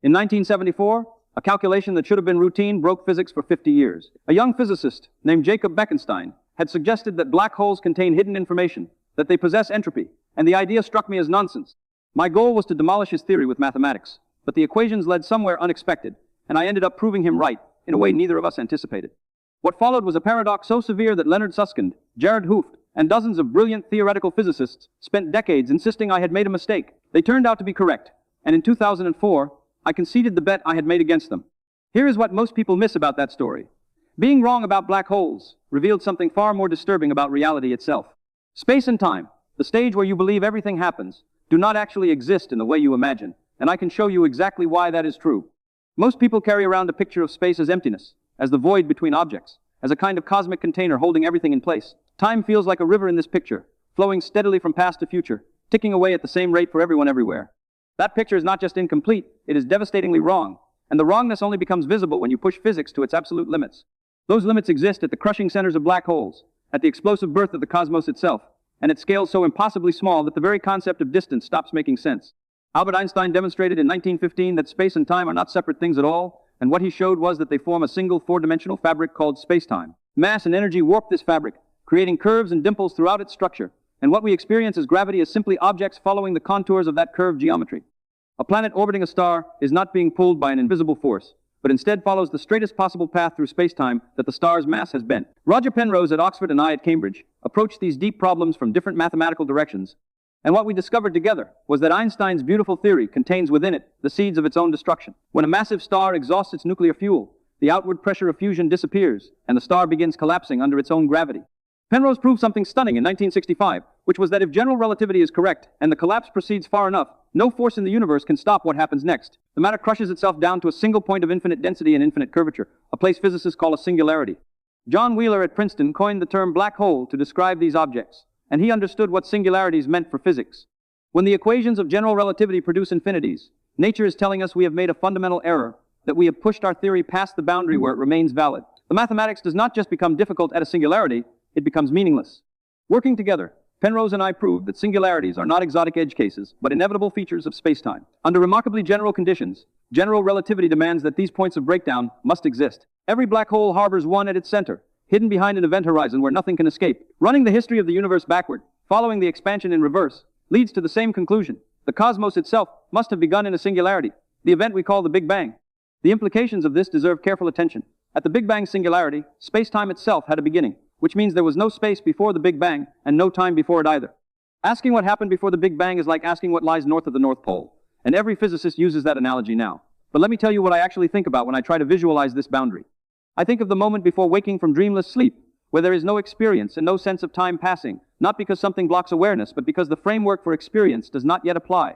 In 1974, a calculation that should have been routine broke physics for 50 years. A young physicist named Jacob Bekenstein had suggested that black holes contain hidden information, that they possess entropy, and the idea struck me as nonsense. My goal was to demolish his theory with mathematics, but the equations led somewhere unexpected, and I ended up proving him right in a way neither of us anticipated. What followed was a paradox so severe that Leonard Susskind, Jared Hooft, and dozens of brilliant theoretical physicists spent decades insisting I had made a mistake. They turned out to be correct, and in 2004, I conceded the bet I had made against them. Here is what most people miss about that story. Being wrong about black holes revealed something far more disturbing about reality itself. Space and time, the stage where you believe everything happens, do not actually exist in the way you imagine, and I can show you exactly why that is true. Most people carry around a picture of space as emptiness, as the void between objects, as a kind of cosmic container holding everything in place. Time feels like a river in this picture, flowing steadily from past to future, ticking away at the same rate for everyone everywhere. That picture is not just incomplete, it is devastatingly wrong, and the wrongness only becomes visible when you push physics to its absolute limits. Those limits exist at the crushing centers of black holes, at the explosive birth of the cosmos itself, and at scales so impossibly small that the very concept of distance stops making sense. Albert Einstein demonstrated in 1915 that space and time are not separate things at all, and what he showed was that they form a single four-dimensional fabric called space-time. Mass and energy warp this fabric, creating curves and dimples throughout its structure, and what we experience as gravity is simply objects following the contours of that curved geometry. A planet orbiting a star is not being pulled by an invisible force, but instead follows the straightest possible path through space-time that the star's mass has bent. Roger Penrose at Oxford and I at Cambridge approached these deep problems from different mathematical directions, and what we discovered together was that Einstein's beautiful theory contains within it the seeds of its own destruction. When a massive star exhausts its nuclear fuel, the outward pressure of fusion disappears, and the star begins collapsing under its own gravity. Penrose proved something stunning in 1965, which was that if general relativity is correct, and the collapse proceeds far enough, no force in the universe can stop what happens next. The matter crushes itself down to a single point of infinite density and infinite curvature, a place physicists call a singularity. John Wheeler at Princeton coined the term black hole to describe these objects, and he understood what singularities meant for physics. When the equations of general relativity produce infinities, nature is telling us we have made a fundamental error, that we have pushed our theory past the boundary where it remains valid. The mathematics does not just become difficult at a singularity, it becomes meaningless. Working together, Penrose and I proved that singularities are not exotic edge cases, but inevitable features of space-time. Under remarkably general conditions, general relativity demands that these points of breakdown must exist. Every black hole harbors one at its center, hidden behind an event horizon where nothing can escape. Running the history of the universe backward, following the expansion in reverse, leads to the same conclusion. The cosmos itself must have begun in a singularity, the event we call the Big Bang. The implications of this deserve careful attention. At the Big Bang singularity, space-time itself had a beginning, which means there was no space before the Big Bang and no time before it either. Asking what happened before the Big Bang is like asking what lies north of the North Pole, and every physicist uses that analogy now. But let me tell you what I actually think about when I try to visualize this boundary. I think of the moment before waking from dreamless sleep, where there is no experience and no sense of time passing, not because something blocks awareness, but because the framework for experience does not yet apply.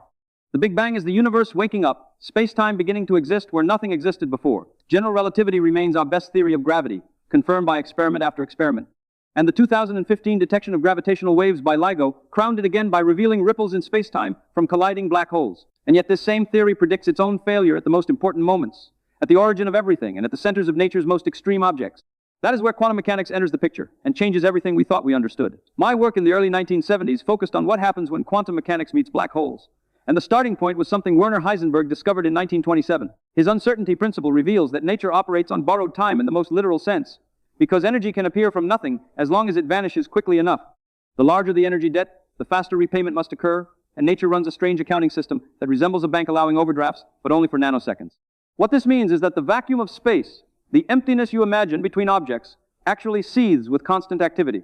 The Big Bang is the universe waking up, space-time beginning to exist where nothing existed before. General relativity remains our best theory of gravity, confirmed by experiment after experiment. And the 2015 detection of gravitational waves by LIGO crowned it again by revealing ripples in space-time from colliding black holes. And yet this same theory predicts its own failure at the most important moments, at the origin of everything, and at the centers of nature's most extreme objects. That is where quantum mechanics enters the picture and changes everything we thought we understood. My work in the early 1970s focused on what happens when quantum mechanics meets black holes. And the starting point was something Werner Heisenberg discovered in 1927. His uncertainty principle reveals that nature operates on borrowed time in the most literal sense, because energy can appear from nothing as long as it vanishes quickly enough. The larger the energy debt, the faster repayment must occur, and nature runs a strange accounting system that resembles a bank allowing overdrafts, but only for nanoseconds. What this means is that the vacuum of space, the emptiness you imagine between objects, actually seethes with constant activity.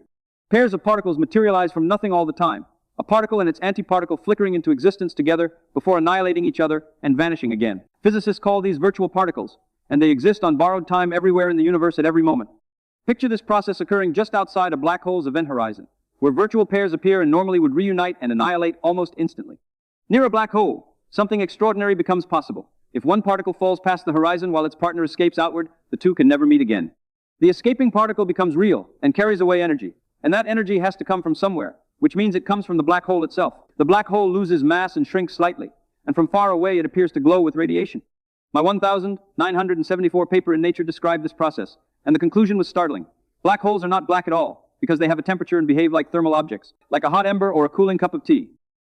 Pairs of particles materialize from nothing all the time, a particle and its antiparticle flickering into existence together before annihilating each other and vanishing again. Physicists call these virtual particles, and they exist on borrowed time everywhere in the universe at every moment. Picture this process occurring just outside a black hole's event horizon, where virtual pairs appear and normally would reunite and annihilate almost instantly. Near a black hole, something extraordinary becomes possible. If one particle falls past the horizon while its partner escapes outward, the two can never meet again. The escaping particle becomes real and carries away energy, and that energy has to come from somewhere, which means it comes from the black hole itself. The black hole loses mass and shrinks slightly, and from far away it appears to glow with radiation. My 1974 paper in Nature described this process, and the conclusion was startling. Black holes are not black at all, because they have a temperature and behave like thermal objects, like a hot ember or a cooling cup of tea.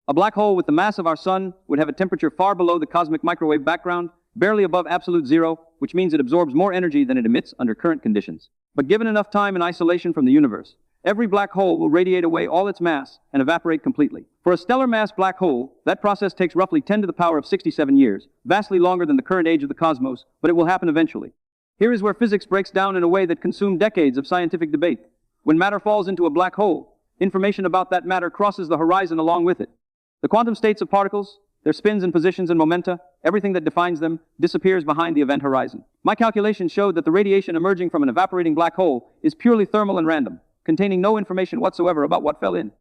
A black hole with the mass of our sun would have a temperature far below the cosmic microwave background, barely above absolute zero, which means it absorbs more energy than it emits under current conditions. But given enough time in isolation from the universe, every black hole will radiate away all its mass and evaporate completely. For a stellar mass black hole, that process takes roughly 10 to the power of 67 years, vastly longer than the current age of the cosmos, but it will happen eventually. Here is where physics breaks down in a way that consumed decades of scientific debate. When matter falls into a black hole, information about that matter crosses the horizon along with it. The quantum states of particles, their spins and positions and momenta, everything that defines them, disappears behind the event horizon. My calculations showed that the radiation emerging from an evaporating black hole is purely thermal and random, containing no information whatsoever about what fell in.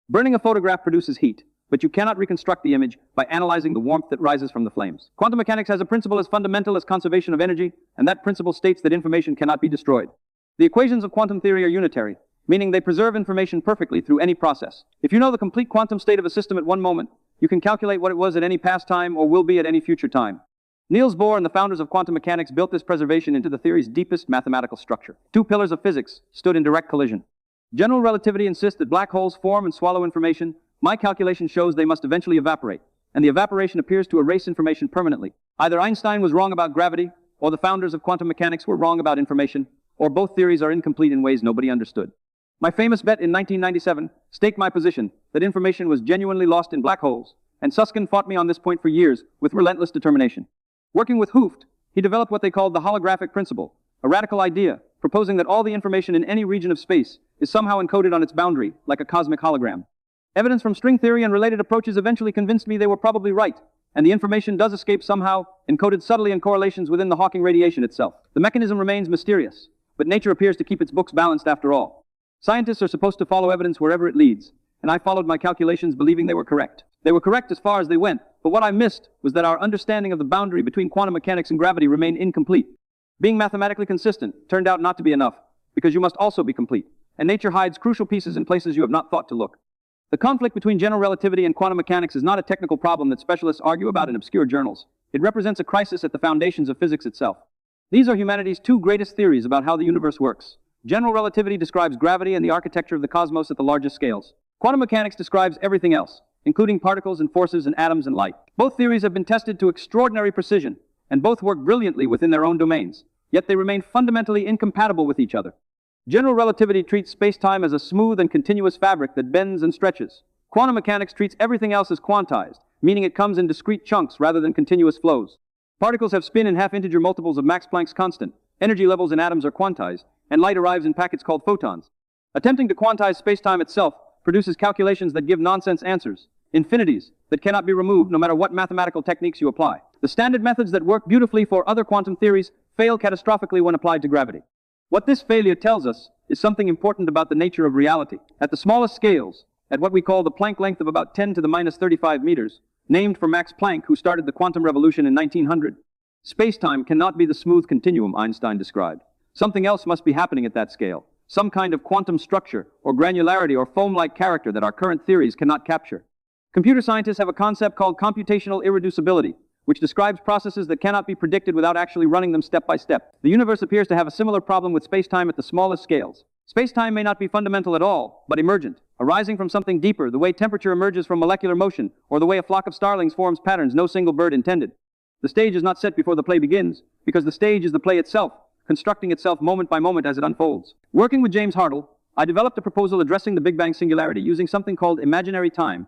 Burning a photograph produces heat, but you cannot reconstruct the image by analyzing the warmth that rises from the flames. Quantum mechanics has a principle as fundamental as conservation of energy, and that principle states that information cannot be destroyed. The equations of quantum theory are unitary, meaning they preserve information perfectly through any process. If you know the complete quantum state of a system at one moment, you can calculate what it was at any past time or will be at any future time. Niels Bohr and the founders of quantum mechanics built this preservation into the theory's deepest mathematical structure. Two pillars of physics stood in direct collision. General relativity insists that black holes form and swallow information. My calculation shows they must eventually evaporate, and the evaporation appears to erase information permanently. Either Einstein was wrong about gravity, or the founders of quantum mechanics were wrong about information, or both theories are incomplete in ways nobody understood. My famous bet in 1997 staked my position that information was genuinely lost in black holes, and Susskind fought me on this point for years with relentless determination. Working with Hooft, he developed what they called the holographic principle, a radical idea proposing that all the information in any region of space is somehow encoded on its boundary, like a cosmic hologram. Evidence from string theory and related approaches eventually convinced me they were probably right, and the information does escape somehow, encoded subtly in correlations within the Hawking radiation itself. The mechanism remains mysterious, but nature appears to keep its books balanced after all. Scientists are supposed to follow evidence wherever it leads, and I followed my calculations believing they were correct. They were correct as far as they went, but what I missed was that our understanding of the boundary between quantum mechanics and gravity remained incomplete. Being mathematically consistent turned out not to be enough, because you must also be complete, and nature hides crucial pieces in places you have not thought to look. The conflict between general relativity and quantum mechanics is not a technical problem that specialists argue about in obscure journals. It represents a crisis at the foundations of physics itself. These are humanity's two greatest theories about how the universe works. General relativity describes gravity and the architecture of the cosmos at the largest scales. Quantum mechanics describes everything else, including particles and forces and atoms and light. Both theories have been tested to extraordinary precision, and both work brilliantly within their own domains, yet they remain fundamentally incompatible with each other. General relativity treats space-time as a smooth and continuous fabric that bends and stretches. Quantum mechanics treats everything else as quantized, meaning it comes in discrete chunks rather than continuous flows. Particles have spin in half-integer multiples of Max Planck's constant, energy levels in atoms are quantized, and light arrives in packets called photons. Attempting to quantize space-time itself produces calculations that give nonsense answers, infinities that cannot be removed no matter what mathematical techniques you apply. The standard methods that work beautifully for other quantum theories fail catastrophically when applied to gravity. What this failure tells us is something important about the nature of reality. At the smallest scales, at what we call the Planck length of about 10 to the minus 35 meters, named for Max Planck, who started the quantum revolution in 1900, space-time cannot be the smooth continuum Einstein described. Something else must be happening at that scale, some kind of quantum structure or granularity or foam-like character that our current theories cannot capture. Computer scientists have a concept called computational irreducibility, which describes processes that cannot be predicted without actually running them step by step. The universe appears to have a similar problem with space-time at the smallest scales. Space-time may not be fundamental at all, but emergent, arising from something deeper, the way temperature emerges from molecular motion, or the way a flock of starlings forms patterns no single bird intended. The stage is not set before the play begins, because the stage is the play itself, constructing itself moment by moment as it unfolds. Working with James Hartle, I developed a proposal addressing the Big Bang singularity using something called imaginary time,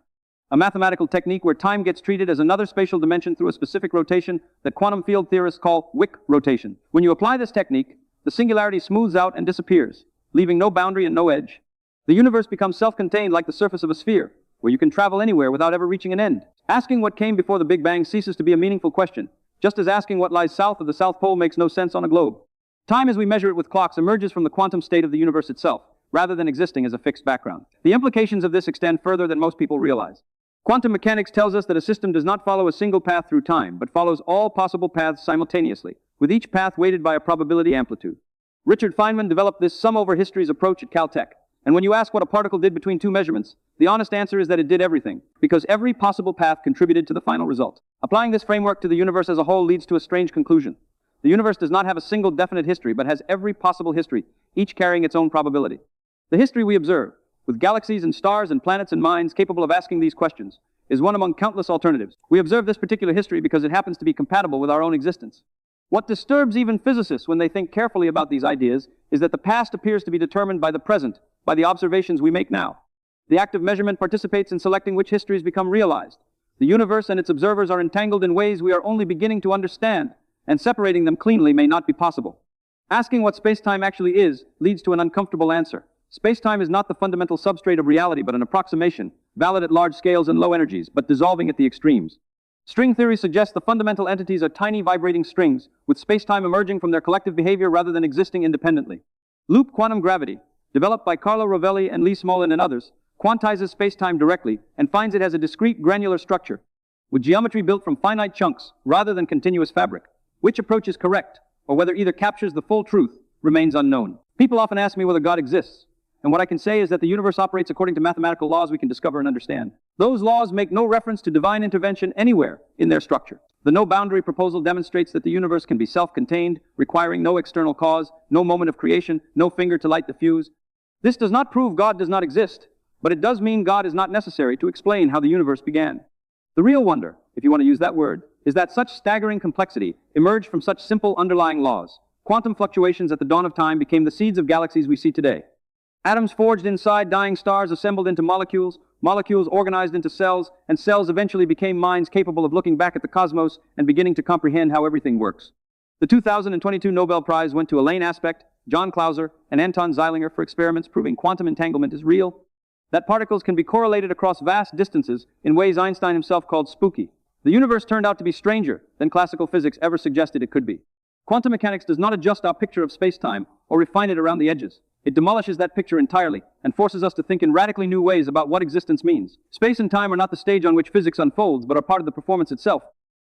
a mathematical technique where time gets treated as another spatial dimension through a specific rotation that quantum field theorists call Wick rotation. When you apply this technique, the singularity smooths out and disappears, leaving no boundary and no edge. The universe becomes self-contained like the surface of a sphere, where you can travel anywhere without ever reaching an end. Asking what came before the Big Bang ceases to be a meaningful question, just as asking what lies south of the South Pole makes no sense on a globe. Time as we measure it with clocks emerges from the quantum state of the universe itself, rather than existing as a fixed background. The implications of this extend further than most people realize. Quantum mechanics tells us that a system does not follow a single path through time, but follows all possible paths simultaneously, with each path weighted by a probability amplitude. Richard Feynman developed this sum-over-histories approach at Caltech, and when you ask what a particle did between two measurements, the honest answer is that it did everything, because every possible path contributed to the final result. Applying this framework to the universe as a whole leads to a strange conclusion. The universe does not have a single definite history, but has every possible history, each carrying its own probability. The history we observe, with galaxies and stars and planets and minds capable of asking these questions, is one among countless alternatives. We observe this particular history because it happens to be compatible with our own existence. What disturbs even physicists when they think carefully about these ideas is that the past appears to be determined by the present, by the observations we make now. The act of measurement participates in selecting which histories become realized. The universe and its observers are entangled in ways we are only beginning to understand, and separating them cleanly may not be possible. Asking what space-time actually is leads to an uncomfortable answer. Space-time is not the fundamental substrate of reality, but an approximation, valid at large scales and low energies, but dissolving at the extremes. String theory suggests the fundamental entities are tiny vibrating strings, with space-time emerging from their collective behavior rather than existing independently. Loop quantum gravity, developed by Carlo Rovelli and Lee Smolin and others, quantizes space-time directly and finds it has a discrete granular structure, with geometry built from finite chunks rather than continuous fabric. Which approach is correct, or whether either captures the full truth, remains unknown. People often ask me whether God exists, and what I can say is that the universe operates according to mathematical laws we can discover and understand. Those laws make no reference to divine intervention anywhere in their structure. The no-boundary proposal demonstrates that the universe can be self-contained, requiring no external cause, no moment of creation, no finger to light the fuse. This does not prove God does not exist, but it does mean God is not necessary to explain how the universe began. The real wonder, if you want to use that word, is that such staggering complexity emerged from such simple underlying laws. Quantum fluctuations at the dawn of time became the seeds of galaxies we see today. Atoms forged inside dying stars assembled into molecules, molecules organized into cells, and cells eventually became minds capable of looking back at the cosmos and beginning to comprehend how everything works. The 2022 Nobel Prize went to Elaine Aspect, John Clauser, and Anton Zeilinger for experiments proving quantum entanglement is real, that particles can be correlated across vast distances in ways Einstein himself called spooky. The universe turned out to be stranger than classical physics ever suggested it could be. Quantum mechanics does not adjust our picture of space-time or refine it around the edges. It demolishes that picture entirely and forces us to think in radically new ways about what existence means. Space and time are not the stage on which physics unfolds, but are part of the performance itself.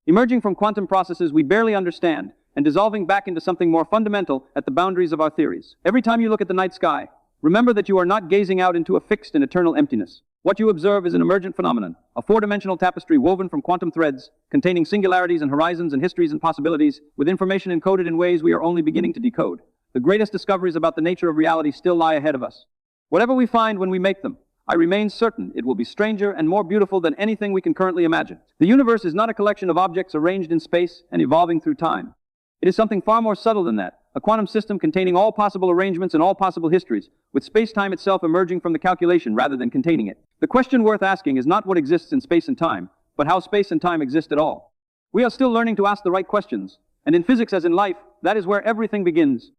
Emerging from quantum processes we barely understand and dissolving back into something more fundamental at the boundaries of our theories. Every time you look at the night sky, remember that you are not gazing out into a fixed and eternal emptiness. What you observe is an emergent phenomenon, a four-dimensional tapestry woven from quantum threads, containing singularities and horizons and histories and possibilities, with information encoded in ways we are only beginning to decode. The greatest discoveries about the nature of reality still lie ahead of us. Whatever we find when we make them, I remain certain it will be stranger and more beautiful than anything we can currently imagine. The universe is not a collection of objects arranged in space and evolving through time. It is something far more subtle than that, a quantum system containing all possible arrangements and all possible histories, with space-time itself emerging from the calculation rather than containing it. The question worth asking is not what exists in space and time, but how space and time exist at all. We are still learning to ask the right questions, and in physics as in life, that is where everything begins.